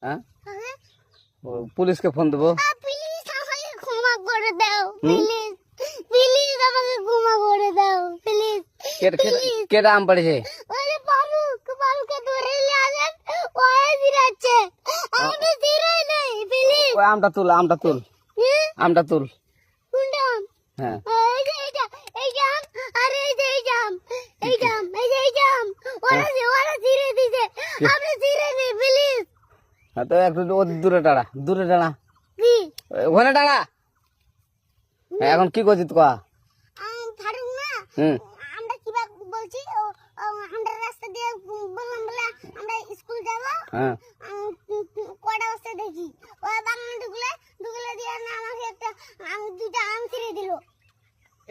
হ্যাঁ পুলিশকে ফোন দেবো। প্লিজ আমাকে ক্ষমা করে দাও, প্লিজ প্লিজ আমাকে ক্ষমা করে দাও, প্লিজ। কেটা আম পাড়েছে? ওই যে বালুকে ধরে নিয়ে আসেন, ওই দিরাচ্ছে, আমি দিরাই নাই, প্লিজ। ওই আমটা তুল, আমটা তুল, আমটা তুল। কোনটা আম? হ্যাঁ এই যে এই যে আম, আর এই যে এই যে আম, এই যে আম, এই যে এই যে আম, ওরা ধীরে দিছে, আপনি ধীরে নেই, প্লিজ। তো একটু দূরে টাড়া, দূরে টাড়া, কি ওখানে টাড়া। এখন কি করছিস কয়া? ফারুক না, হুম আমরা কিবা বলছি, আমরা রাস্তা দিয়ে বললাম বলে আমরা স্কুল যাব। হ্যাঁ কটা বস্তা দেখি ওই বাগানে ঢুকলে দিয়ে না আমাকে একটা দুইটা আম ছিঁড়ে দিল।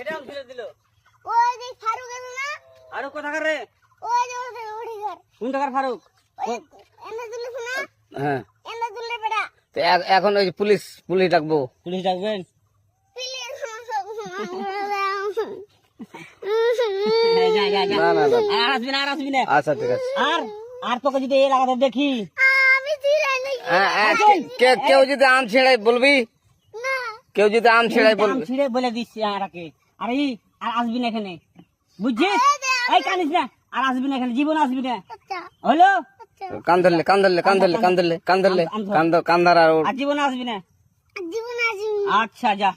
এটা আম ছিঁড়ে দিল? ওই যে ফারুক এলো না, ফারুক কোথাকার রে? ওই যে ওঠে ঘর, কোন টাকার ফারুক? এনে দিলে শোনা, হ্যাঁ এনে দিলে বেটা, তো এখন ওই পুলিশ ডাকবো। পুলিশ ডাকবেন? প্লিজ না না না, আর আসবি না। আচ্ছা ঠিক আছে। আর তোকে যদি এই লাগাতে দেখি, আমি ছিঁড়ে নাকি কেউ যদি আম ছিঁড়াই বলবি, না, কেউ যদি আম ছিঁড়াই আম বলবি। ছিঁড়ে বলে দিচ্ছি আরাকে, আর আসবি না এখানে, বুঝছিস? এই কানিস না, আর আসবি না এখানে, জীবন আসবি না, আচ্ছা হলো? আচ্ছা, কান ধরলে কান্দার আর আর জীবন আসবি না। জীবন আসি। আচ্ছা যা।